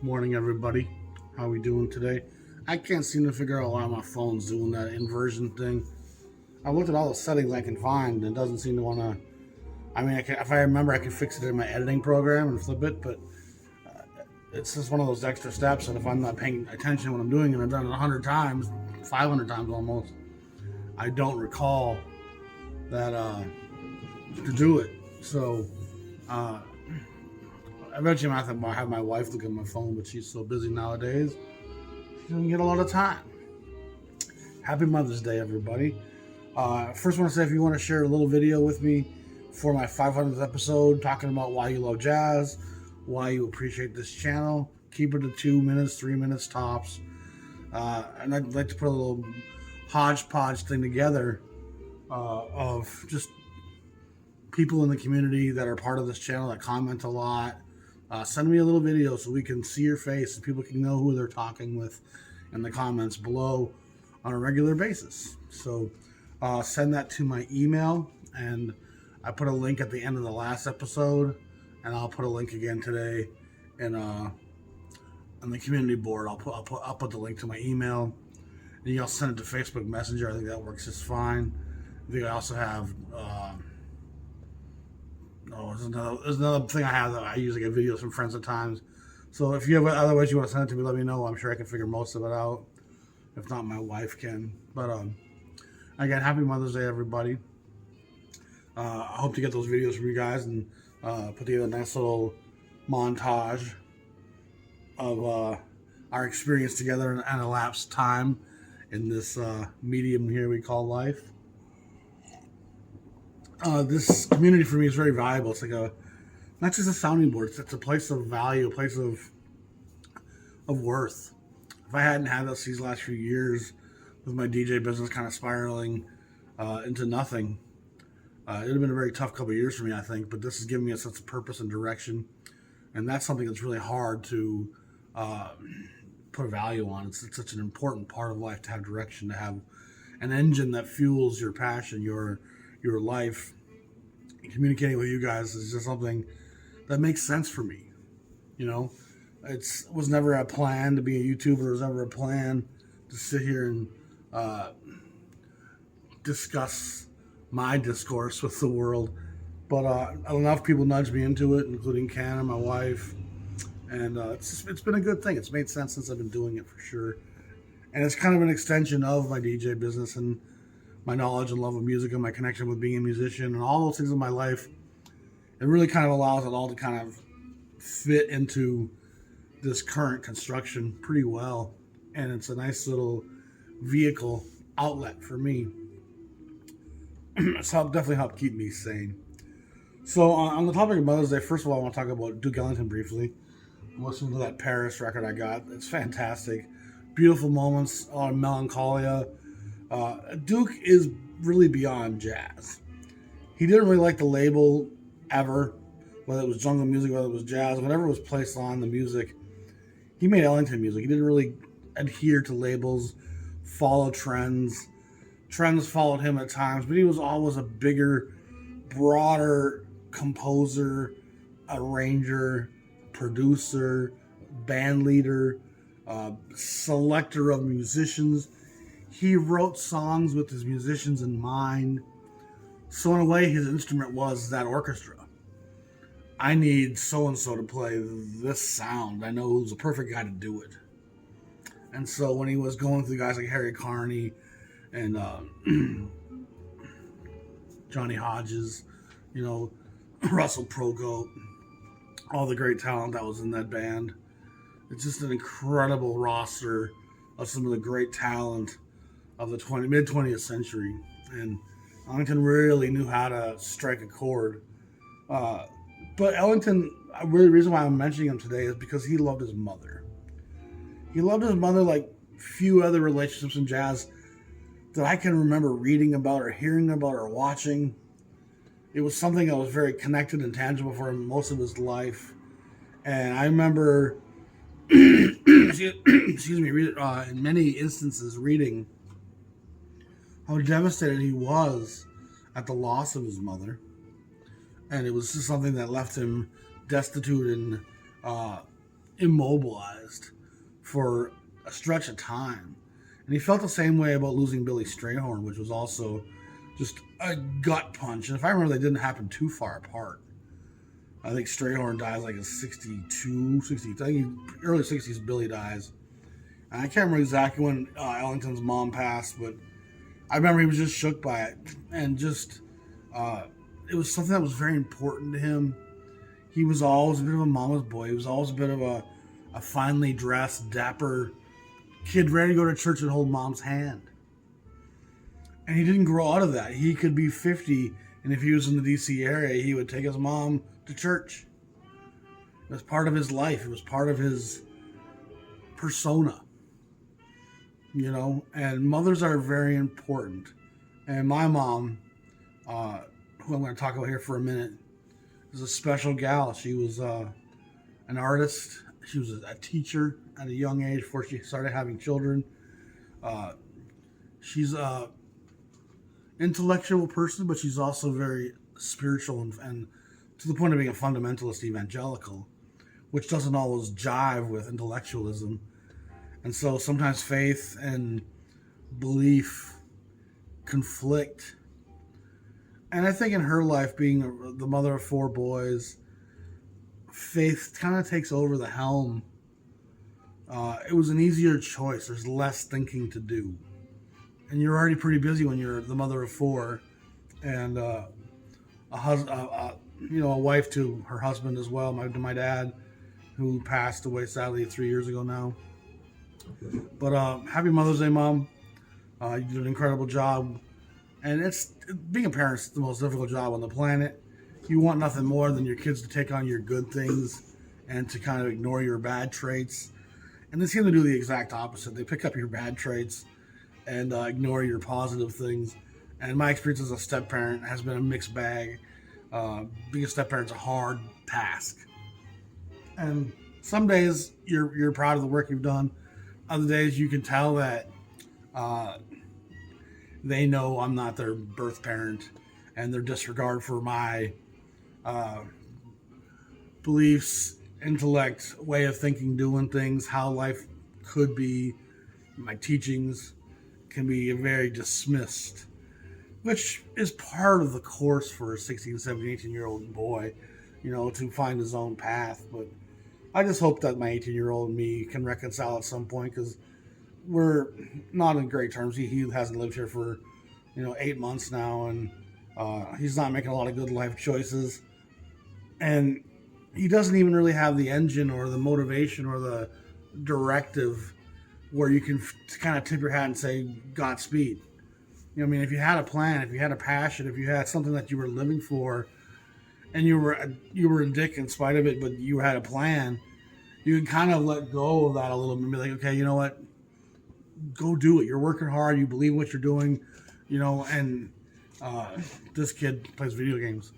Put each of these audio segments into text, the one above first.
Morning, everybody. How we doing today? I can't seem to figure out why my phone's doing that inversion thing. I looked at all the settings I can find, and it doesn't seem to want to. I mean, if I remember, I could fix it in my editing program and flip it, but it's just one of those extra steps. And if I'm not paying attention when I'm doing it, I've done it 100 times, 500 times almost. I don't recall that to do it. So eventually, I have to have my wife look at my phone, but she's so busy nowadays, she doesn't get a lot of time. Happy Mother's Day, everybody. First, I want to say if you want to share a little video with me for my 500th episode, talking about why you love jazz, why you appreciate this channel, keep it to 2 minutes, 3 minutes tops. And I'd like to put a little hodgepodge thing together of just people in the community that are part of this channel that comment a lot. Send me a little video so we can see your face and people can know who they're talking with in the comments below on a regular basis. So send that to my email, and I put a link at the end of the last episode, and I'll put a link again today in on the community board. I'll put the link to my email, and you all send it to Facebook Messenger. I think that works just fine. I think I also have there's another thing I have that I usually get videos from friends at times. So if you have other ways you want to send it to me, let me know. I'm sure I can figure most of it out. If not, my wife can. But again, happy Mother's Day, everybody. I hope to get those videos from you guys and put together a nice little montage of our experience together and elapsed time in this medium here we call life. This community for me is very valuable. It's like not just a sounding board. It's a place of value, a place of worth. If I hadn't had these last few years with my DJ business kind of spiraling into nothing, it would have been a very tough couple of years for me, I think. But this has given me a sense of purpose and direction, and that's something that's really hard to put a value on. It's such an important part of life to have direction, to have an engine that fuels your passion, your life. Communicating with you guys is just something that makes sense for me. You know, it was never a plan to be a YouTuber. It was never a plan to sit here and discuss my discourse with the world. But enough people nudged me into it, including Ken and my wife. And it's been a good thing. It's made sense since I've been doing it, for sure. And it's kind of an extension of my DJ business and my knowledge and love of music and my connection with being a musician and all those things in my life. It really kind of allows it all to kind of fit into this current construction pretty well. And it's a nice little vehicle outlet for me. It's definitely helped keep me sane. So on the topic of Mother's Day, first of all, I want to talk about Duke Ellington briefly. I'm listening to that Paris record I got. It's fantastic. Beautiful moments, a lot of melancholia. Duke is really beyond jazz. He didn't really like the label ever, whether it was jungle music, whether it was jazz, whatever was placed on the music. He made Ellington music. He didn't really adhere to labels, follow trends. Trends followed him at times, but he was always a bigger, broader composer, arranger, producer, band leader, selector of musicians. He wrote songs with his musicians in mind. So in a way, his instrument was that orchestra. I need so-and-so to play this sound. I know who's the perfect guy to do it. And so when he was going through guys like Harry Carney and Johnny Hodges, Russell Progoat, all the great talent that was in that band. It's just an incredible roster of some of the great talent of the mid-20th century, and Ellington really knew how to strike a chord. But Ellington, really the reason why I'm mentioning him today is because he loved his mother. He loved his mother like few other relationships in jazz that I can remember reading about or hearing about or watching. It was something that was very connected and tangible for him most of his life. And I remember, excuse me, in many instances reading how devastated he was at the loss of his mother. And it was just something that left him destitute and immobilized for a stretch of time. And he felt the same way about losing Billy Strayhorn, which was also just a gut punch. And if I remember, they didn't happen too far apart. I think Strayhorn dies like at 62, 60, I think early 60s, Billy dies. And I can't remember exactly when Ellington's mom passed, but I remember he was just shook by it. And just, it was something that was very important to him. He was always a bit of a mama's boy. He was always a bit of a finely dressed, dapper kid ready to go to church and hold mom's hand. And he didn't grow out of that. He could be 50, and if he was in the D.C. area, he would take his mom to church. It was part of his life. It was part of his persona. You know, and mothers are very important. And my mom, who I'm going to talk about here for a minute, is a special gal. She was an artist. She was a teacher at a young age before she started having children. She's a intellectual person, but she's also very spiritual and to the point of being a fundamentalist evangelical, which doesn't always jive with intellectualism. And so sometimes faith and belief conflict. And I think in her life, being the mother of 4 boys, faith kind of takes over the helm. It was an easier choice. There's less thinking to do. And you're already pretty busy when you're the mother of 4 and a wife to her husband as well, to my dad, who passed away sadly 3 years ago now. But happy Mother's Day, Mom. You did an incredible job. And being a parent is the most difficult job on the planet. You want nothing more than your kids to take on your good things and to kind of ignore your bad traits. And they seem to do the exact opposite. They pick up your bad traits and ignore your positive things. And my experience as a step-parent has been a mixed bag. Being a step-parent's a hard task. And some days you're proud of the work you've done. Other days you can tell that they know I'm not their birth parent, and their disregard for my beliefs, intellect, way of thinking, doing things, how life could be, my teachings can be very dismissed, which is part of the course for a 16, 17, 18-year-old boy, to find his own path. But I just hope that my 18-year-old me can reconcile at some point, because we're not in great terms. He hasn't lived here for, 8 months now, and he's not making a lot of good life choices. And he doesn't even really have the engine or the motivation or the directive where you can kind of tip your hat and say, Godspeed. If you had a plan, if you had a passion, if you had something that you were living for, and you were a dick in spite of it, but you had a plan, you can kind of let go of that a little bit and be like, okay, you know what? Go do it. You're working hard. You believe what you're doing, and this kid plays video games.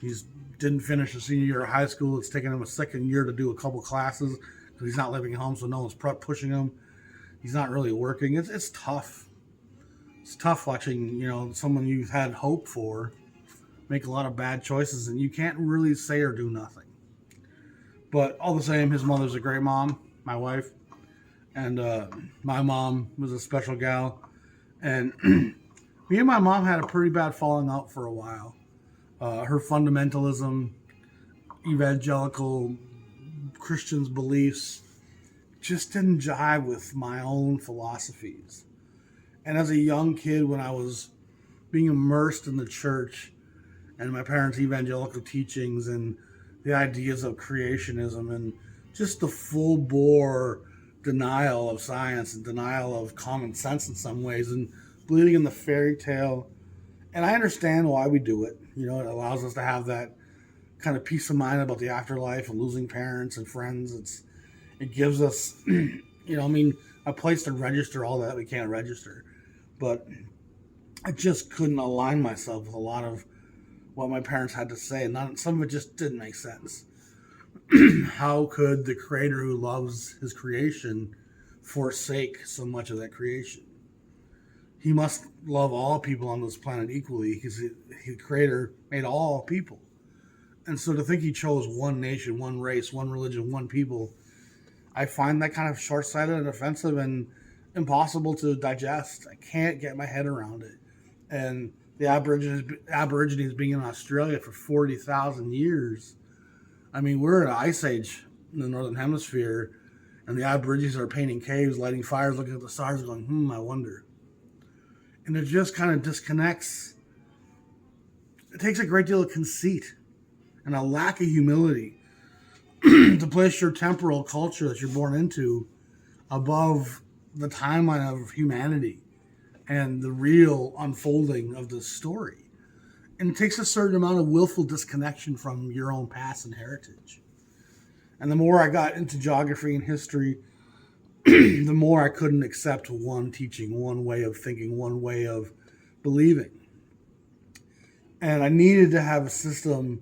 He's didn't finish the senior year of high school. It's taken him a second year to do a couple classes because he's not living at home, so no one's pushing him. He's not really working. It's tough. It's tough watching, someone you've had hope for make a lot of bad choices, and you can't really say or do nothing. But all the same, his mother's a great mom, my wife, and my mom was a special gal. And me and my mom had a pretty bad falling out for a while. Her fundamentalism, evangelical Christians' beliefs just didn't jive with my own philosophies. And as a young kid, when I was being immersed in the church and my parents' evangelical teachings and the ideas of creationism and just the full bore denial of science and denial of common sense in some ways and believing in the fairy tale. And I understand why we do it. It allows us to have that kind of peace of mind about the afterlife and losing parents and friends. It gives us, a place to register all that we can't register. But I just couldn't align myself with a lot of what my parents had to say. And some of it just didn't make sense. How could the creator who loves his creation forsake so much of that creation? He must love all people on this planet equally because the creator made all people. And so to think he chose one nation, one race, one religion, one people I find that kind of short-sighted and offensive and impossible to digest. I can't get my head around it. And the Aborigines being in Australia for 40,000 years. I mean, we're in an ice age in the Northern Hemisphere, and the Aborigines are painting caves, lighting fires, looking at the stars, going, I wonder. And it just kind of disconnects. It takes a great deal of conceit and a lack of humility to place your temporal culture that you're born into above the timeline of humanity and the real unfolding of the story. And it takes a certain amount of willful disconnection from your own past and heritage. And the more I got into geography and history, the more I couldn't accept one teaching, one way of thinking, one way of believing. And I needed to have a system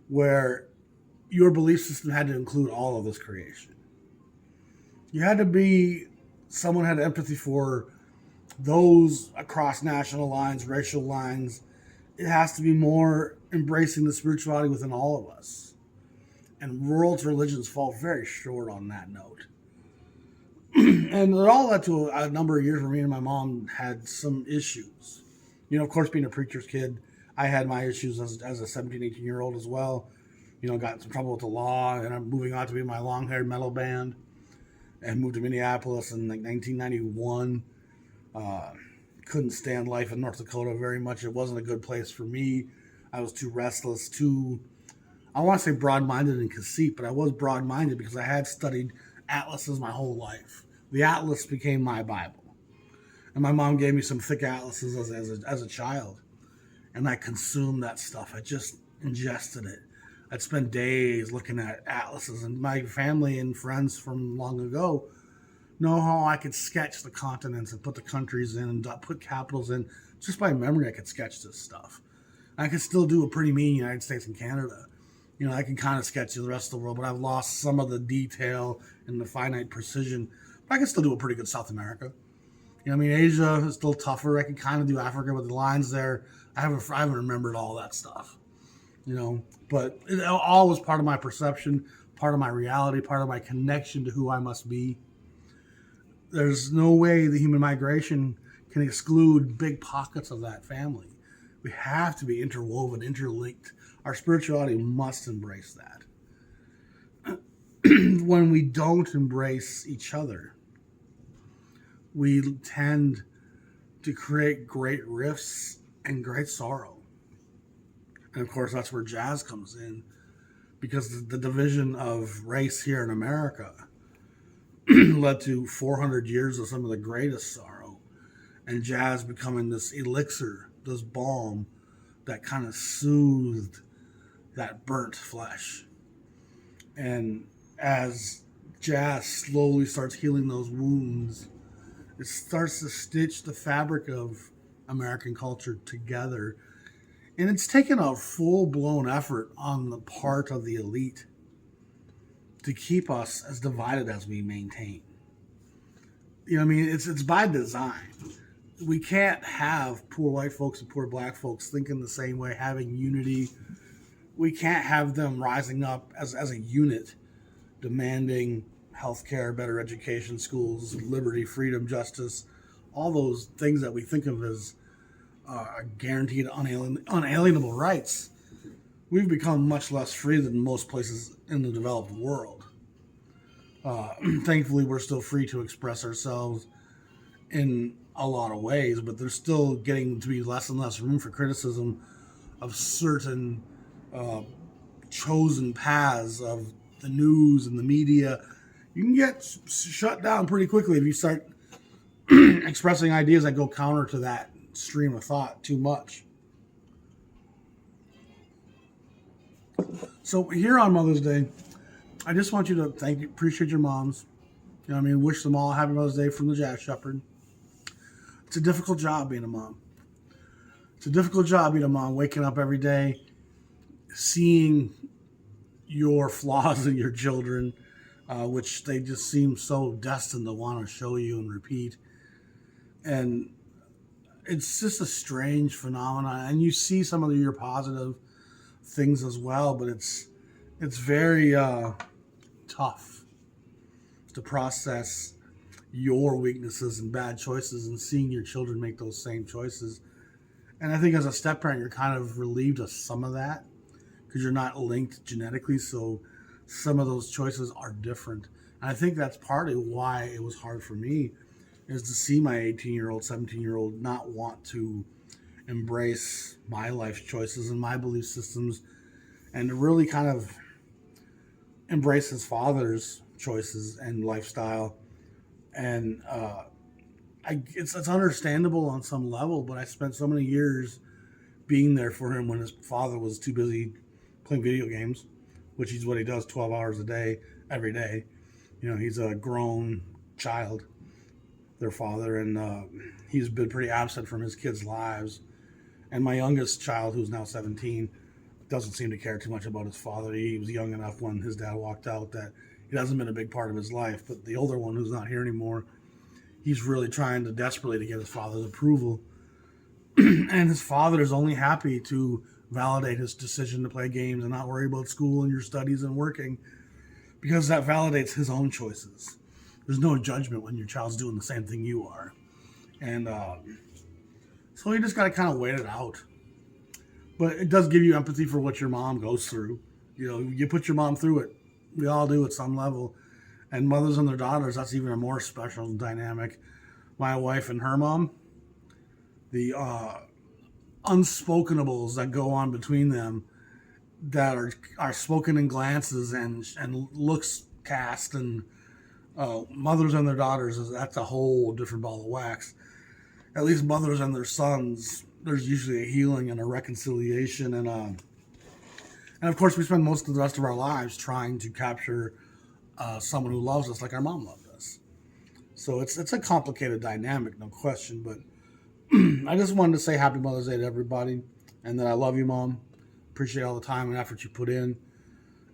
where your belief system had to include all of this creation. You had to be someone who had empathy for those across national lines, racial lines. It has to be more embracing the spirituality within all of us. And world religions fall very short on that note. And it all led to a number of years where me and my mom had some issues. You know, of course, being a preacher's kid, I had my issues as a 17, 18-year-old as well. You know, got in some trouble with the law, and I'm moving on to be my long-haired metal band, and moved to Minneapolis in like 1991. Couldn't stand life in North Dakota very much. It wasn't a good place for me. I was too restless, I want to say broad-minded and conceit, but I was broad-minded because I had studied atlases my whole life. The atlas became my Bible. And my mom gave me some thick atlases as a child. And I consumed that stuff. I just ingested it. I'd spend days looking at atlases. And my family and friends from long ago know how I could sketch the continents and put the countries in and put capitals in. Just by memory, I could sketch this stuff. I could still do a pretty mean United States and Canada. You know, I can kind of sketch the rest of the world, but I've lost some of the detail and the finite precision. But I can still do a pretty good South America. You know, I mean, Asia is still tougher. I can kind of do Africa, but the lines there, I haven't remembered all that stuff. You know, but it all was part of my perception, part of my reality, part of my connection to who I must be. There's no way the human migration can exclude big pockets of that family. We have to be interwoven, interlinked. Our spirituality must embrace that. When we don't embrace each other, we tend to create great rifts and great sorrow. And of course, that's where jazz comes in, because the division of race here in America led to 400 years of some of the greatest sorrow, and jazz becoming this elixir, this balm that kind of soothed that burnt flesh. And as jazz slowly starts healing those wounds, it starts to stitch the fabric of American culture together. And it's taken a full-blown effort on the part of the elite to keep us as divided as we maintain. You know what I mean? It's by design. We can't have poor white folks and poor black folks thinking the same way, having unity. We can't have them rising up as a unit, demanding healthcare, better education, schools, liberty, freedom, justice, all those things that we think of as guaranteed unalienable rights. We've become much less free than most places in the developed world. Thankfully, we're still free to express ourselves in a lot of ways, but there's still getting to be less and less room for criticism of certain chosen paths of the news and the media. You can get shut down pretty quickly if you start expressing ideas that go counter to that stream of thought too much. So here on Mother's Day, I just want you to appreciate your moms. You know what I mean? Wish them all a happy Mother's Day from the Jazz Shepherd. It's a difficult job being a mom. It's a difficult job being a mom, waking up every day, seeing your flaws in your children, which they just seem so destined to want to show you and repeat. And it's just a strange phenomenon. And you see some of your positive things as well, but it's very tough. to process your weaknesses and bad choices and seeing your children make those same choices. And I think as a step parent, you're kind of relieved of some of that because you're not linked genetically. So some of those choices are different. And I think that's partly why it was hard for me, is to see my 18-year-old, 17-year-old not want to embrace my life choices and my belief systems, and to really kind of embrace his father's choices and lifestyle. And it's understandable on some level, but I spent so many years being there for him when his father was too busy playing video games, which is what he does 12 hours a day, every day. He's a grown child, their father, and he's been pretty absent from his kids' lives. And my youngest child, who's now 17, doesn't seem to care too much about his father. He was young enough when his dad walked out that it hasn't been a big part of his life. But the older one, who's not here anymore, he's really trying to desperately to get his father's approval. And his father is only happy to validate his decision to play games and not worry about school and your studies and working, because that validates his own choices. There's no judgment when your child's doing the same thing you are. And so you just got to kind of wait it out. But it does give you empathy for what your mom goes through. You put your mom through it. We all do at some level. And mothers and their daughters, that's even a more special dynamic. My wife and her mom, the unspokenables that go on between them that are spoken in glances and looks cast, and mothers and their daughters, that's a whole different ball of wax. At least mothers and their sons, there's usually a healing and a reconciliation, and of course we spend most of the rest of our lives trying to capture someone who loves us like our mom loved us. So it's a complicated dynamic, no question. But I just wanted to say Happy Mother's Day to everybody, and that I love you, Mom. Appreciate all the time and effort you put in.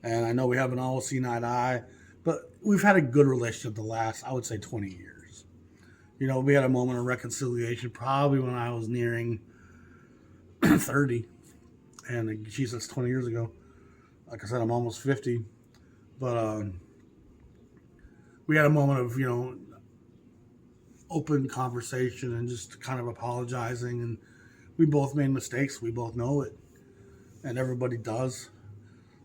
And I know we haven't always seen eye to eye, but we've had a good relationship the last, I would say, 20 years. We had a moment of reconciliation probably when I was nearing 30. And geez, that's 20 years ago. Like I said, I'm almost 50. But we had a moment of, open conversation and just kind of apologizing. And we both made mistakes. We both know it. And everybody does.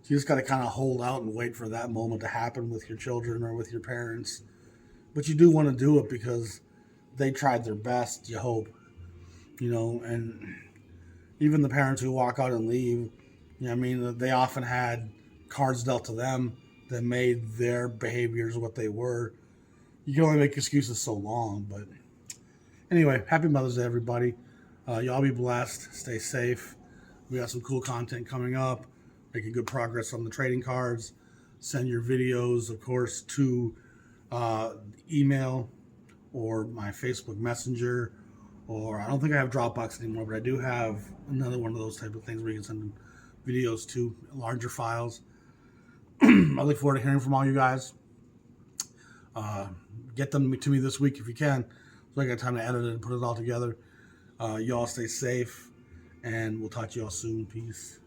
So you just got to kind of hold out and wait for that moment to happen with your children or with your parents. But you do want to do it because they tried their best, you hope. And even the parents who walk out and leave, they often had cards dealt to them that made their behaviors what they were. You can only make excuses so long. But anyway, Happy Mother's Day, everybody. Y'all be blessed. Stay safe. We got some cool content coming up. Making good progress on the trading cards. Send your videos, of course, to email or my Facebook Messenger. Or I don't think I have Dropbox anymore, but I do have another one of those type of things where you can send videos to, larger files. I look forward to hearing from all you guys. Get them to me this week if you can, so I got time to edit it and put it all together. Y'all stay safe, and we'll talk to y'all soon. Peace.